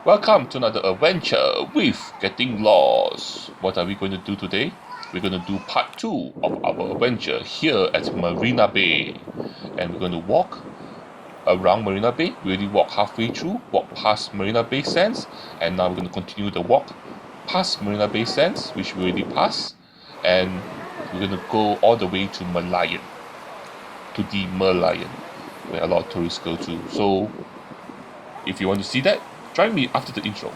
Welcome to another adventure with Getting Lost. What are we going to do today? We're going to do part 2 of our adventure here at Marina Bay. And we're going to walk around Marina Bay. We already walked halfway through, walk past Marina Bay Sands, and now we're going to continue the walk past Marina Bay Sands, which we already passed, and we're going to go all the way to Merlion, where a lot of tourists go to. So if you want to see that, join me after the intro.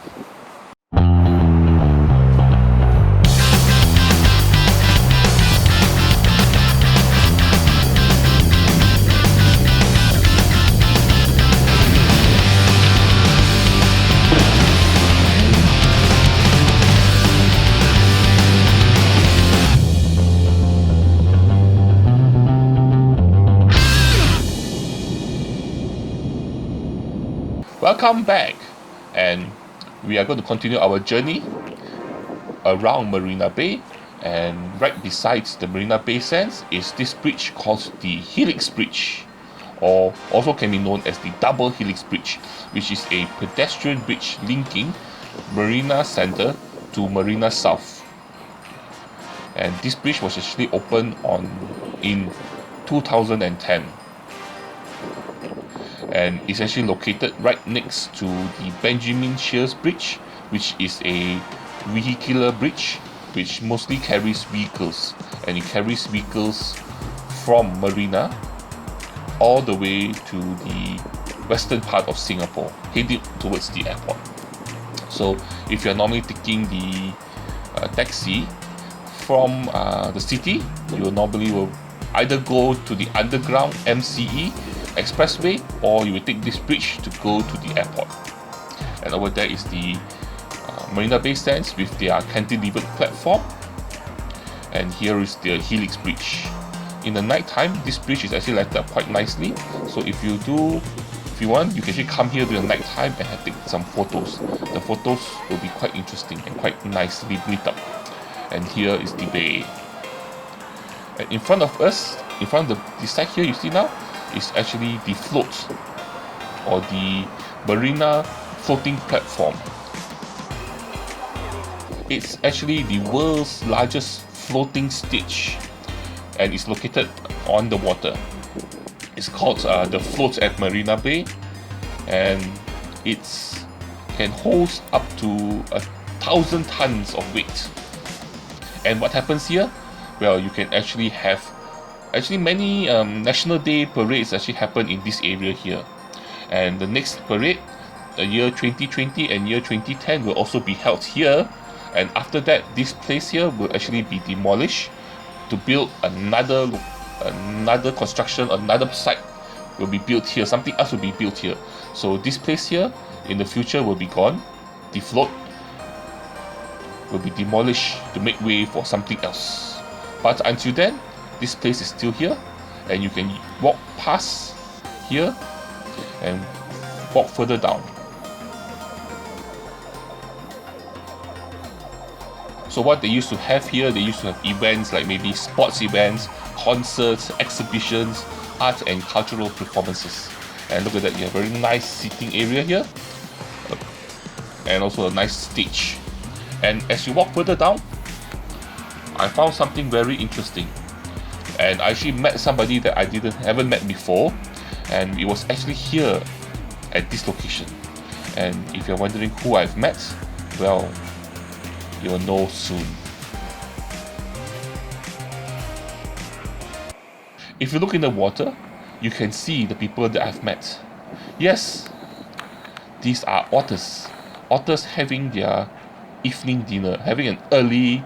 Welcome back, and we are going to continue our journey around Marina Bay, and right beside the Marina Bay Sands is this bridge called the Helix Bridge, or also can be known as the Double Helix Bridge, which is a pedestrian bridge linking Marina Center to Marina South. And this bridge was actually opened in 2010. And it's actually located right next to the Benjamin Shears Bridge, which is a vehicular bridge which mostly carries vehicles, and it carries vehicles from Marina all the way to the western part of Singapore, heading towards the airport. So if you're normally taking the taxi from the city, you will either go to the underground MCE expressway, or you will take this bridge to go to the airport. And over there is the Marina Bay Sands with their cantilevered platform, and here is the Helix Bridge. In the night time, this bridge is actually lighted up quite nicely, so if you want, you can actually come here during the night time and take some photos. The photos will be quite interesting and quite nicely lit up. And here is the bay, and in front of us, in front of this side here you see now, is actually the float, or the Marina floating platform. It's actually the world's largest floating stage, and it's located on the water. It's called the Float at Marina Bay, and it can host up to 1,000 tons of weight. And what happens here? Well, you can actually have many National Day parades actually happen in this area here, and the next parade, the year 2020 and year 2010, will also be held here. And after that, this place here will actually be demolished to build another construction. Another site will be built here, something else will be built here. So this place here in the future will be gone. The float will be demolished to make way for something else, but until then, this place is still here, and you can walk past here and walk further down. So what they used to have here, they used to have events like maybe sports events, concerts, exhibitions, art and cultural performances. And look at that, you have a very nice seating area here, and also a nice stage. And as you walk further down, I found something very interesting. And I actually met somebody that I haven't met before, and it was actually here at this location. And if you're wondering who I've met, well, you'll know soon. If you look in the water, you can see the people that I've met. Yes, these are otters. Otters having their evening dinner, having an early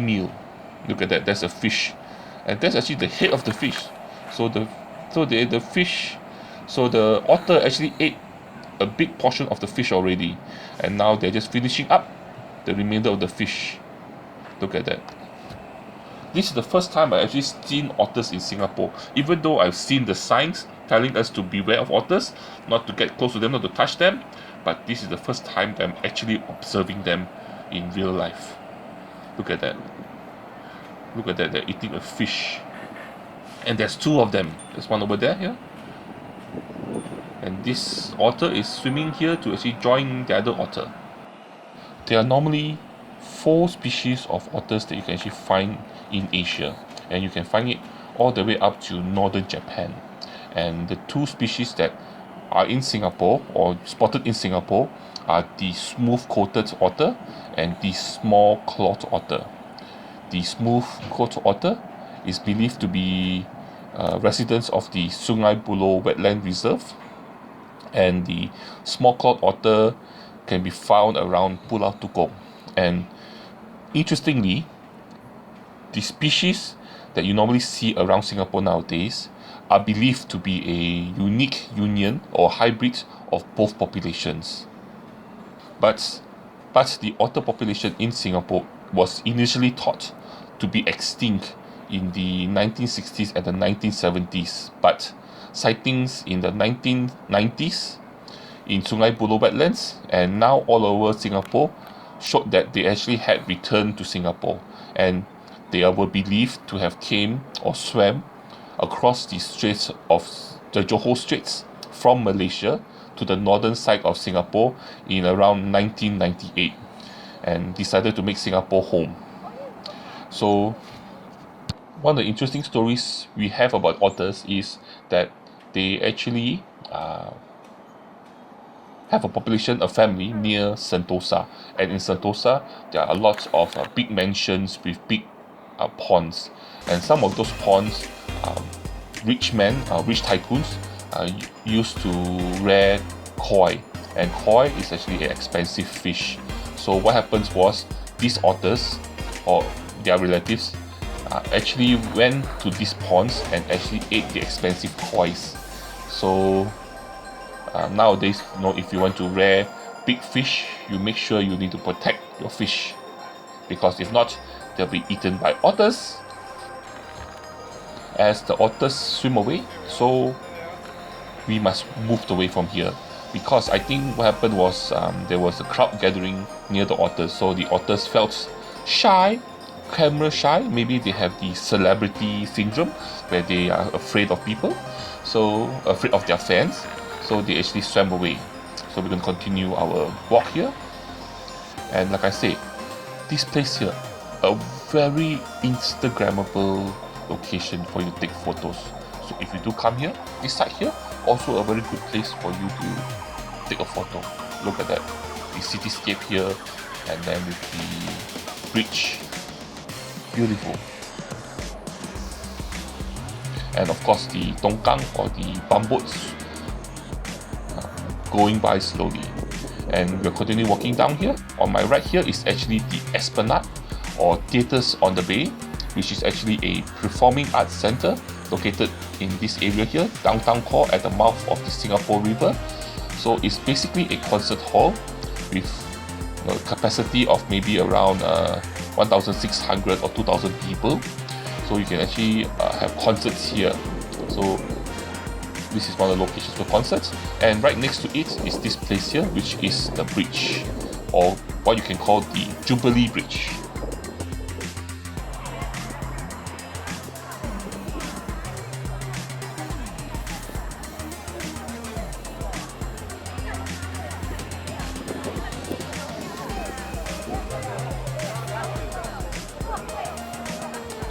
meal. Look at that, there's a fish. And that's actually the head of the fish. So the otter actually ate a big portion of the fish already, and now they're just finishing up the remainder of the fish. Look at that. This is the first time I actually seen otters in Singapore. Even though I've seen the signs telling us to beware of otters, not to get close to them, not to touch them, but this is the first time that I'm actually observing them in real life. Look at that. Look at that, they're eating a fish. And there's two of them. There's one over there here. and this otter is swimming here to actually join the other otter. There are normally 4 species of otters that you can actually find in Asia, and you can find it all the way up to northern Japan. And the 2 species that are in Singapore or spotted in Singapore are the smooth-coated otter and the small clawed otter. The smooth-coated otter is believed to be residents of the Sungai Buloh Wetland Reserve, and the small clawed otter can be found around Pulau Tukong. And interestingly, the species that you normally see around Singapore nowadays are believed to be a unique union or hybrid of both populations. But the otter population in Singapore was initially thought to be extinct in the 1960s and the 1970s, but sightings in the 1990s in Sungai Buloh wetlands and now all over Singapore showed that they actually had returned to Singapore, and they were believed to have came or swam across the straits of the Johor Straits from Malaysia to the northern side of Singapore in around 1998 and decided to make Singapore home. So one of the interesting stories we have about otters is that they actually have a population, a family near Sentosa, and in Sentosa there are a lot of big mansions with big ponds, and some of those ponds rich tycoons used to rear koi, and koi is actually an expensive fish. So what happens was these otters or their relatives actually went to these ponds and actually ate the expensive kois. So nowadays, if you want to rear big fish, you make sure you need to protect your fish, because if not, they'll be eaten by otters. As the otters swim away, so we must move away from here, because I think what happened was there was a crowd gathering near the otters, so the otters felt shy, camera shy. Maybe they have the celebrity syndrome where they are afraid of people, so afraid of their fans, so they actually swam away. So we're going to continue our walk here, and like I say, this place here, a very Instagrammable location for you to take photos. So if you do come here, this side here, also a very good place for you to take a photo. Look at that, the cityscape here, and then with the bridge, beautiful. And of course the tongkang or the bumboats going by slowly. And we'll continue walking down here. On my right here is actually the Esplanade or Theatres on the Bay, which is actually a performing arts center located in this area here, downtown core at the mouth of the Singapore River. So it's basically a concert hall with a capacity of maybe around 1,600 or 2,000 people. So you can actually have concerts here. So this is one of the locations for concerts, and right next to it is this place here, which is the bridge, or what you can call the Jubilee Bridge.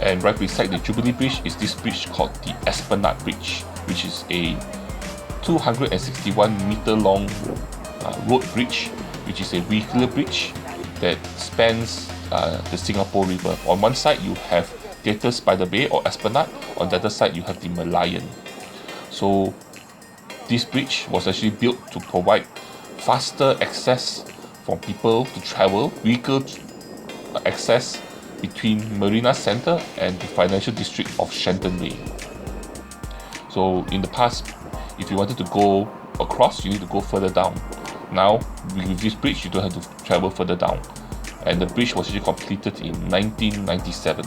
And right beside the Jubilee Bridge is this bridge called the Esplanade Bridge, which is a 261 meter long road bridge, which is a vehicular bridge that spans the Singapore River. On one side you have Theatres by the Bay or Esplanade, on the other side you have the Merlion. So this bridge was actually built to provide faster access for people to travel, vehicle access between Marina Centre and the financial district of Shenton Way. So in the past, if you wanted to go across, you need to go further down. Now with this bridge, you don't have to travel further down, and the bridge was actually completed in 1997.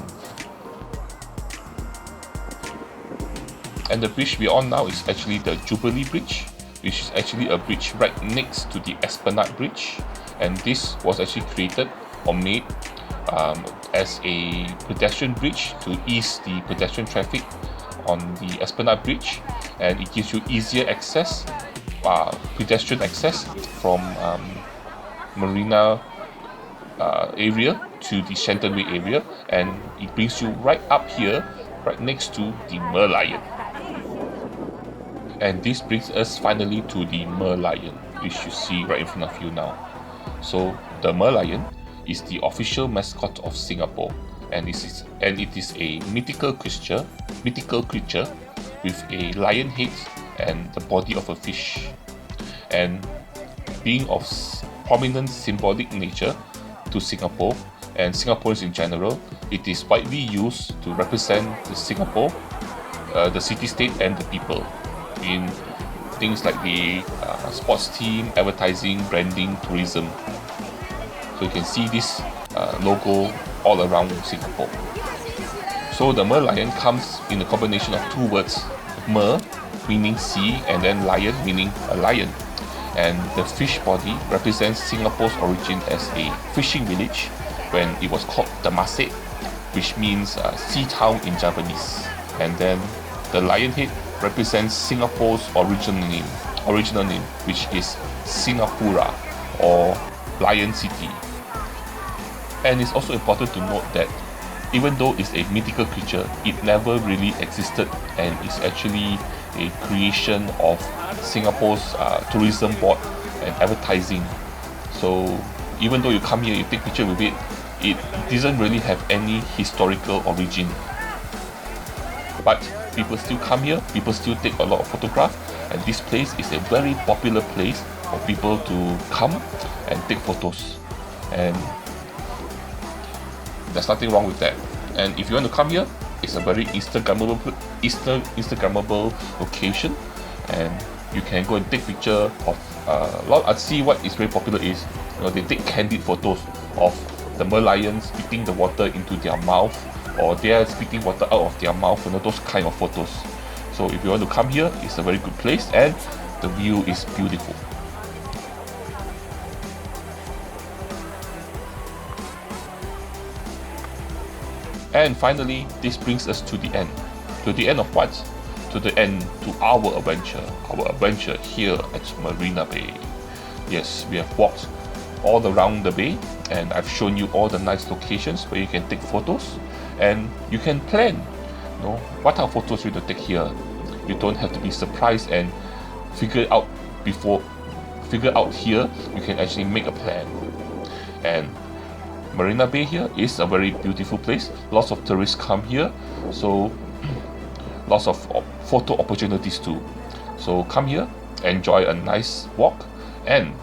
And the bridge we're on now is actually the Jubilee Bridge, which is actually a bridge right next to the Esplanade Bridge, and this was actually created or made as a pedestrian bridge to ease the pedestrian traffic on the Esplanade Bridge, and it gives you easier access pedestrian access from Marina area to the Shenton Way area, and it brings you right up here, right next to the Merlion. And this brings us finally to the Merlion, which you see right in front of you now. So the Merlion is the official mascot of Singapore, and it is a mythical creature with a lion head and the body of a fish. And being of prominent symbolic nature to Singapore and Singaporeans in general, it is widely used to represent the Singapore, the city-state and the people in things like the sports team, advertising, branding, tourism. So you can see this logo all around Singapore. So the Merlion comes in a combination of two words, Mer meaning sea and then lion meaning a lion. And the fish body represents Singapore's origin as a fishing village when it was called Temasek, which means sea town in Japanese. And then the lion head represents Singapore's original name, which is Singapura or Lion City. And it's also important to note that even though it's a mythical creature, it never really existed and is actually a creation of Singapore's tourism board and advertising. So even though you come here, you take picture with it, it doesn't really have any historical origin. But people still come here, people still take a lot of photographs, and this place is a very popular place for people to come and take photos. And there's nothing wrong with that. And if you want to come here, it's a very Instagrammable location, and you can go and take picture of I see what is very popular is, they take candid photos of the Merlion spitting the water into their mouth, or they are spitting water out of their mouth, those kind of photos. So if you want to come here, it's a very good place and the view is beautiful. And finally, this brings us to the end. To the end of what? To the end to our adventure here at Marina Bay. Yes, we have walked all around the bay, and I've shown you all the nice locations where you can take photos, and you can plan, what are photos you to take here. You don't have to be surprised and figure out here. You can actually make a plan. And Marina Bay here is a very beautiful place. Lots of tourists come here, so lots of photo opportunities too. So come here, enjoy a nice walk, and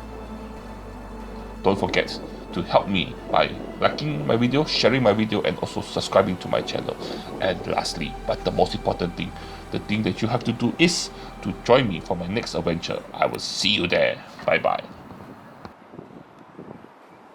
don't forget to help me by liking my video, sharing my video, and also subscribing to my channel. And lastly, but the most important thing, the thing that you have to do is to join me for my next adventure. I will see you there. Bye bye.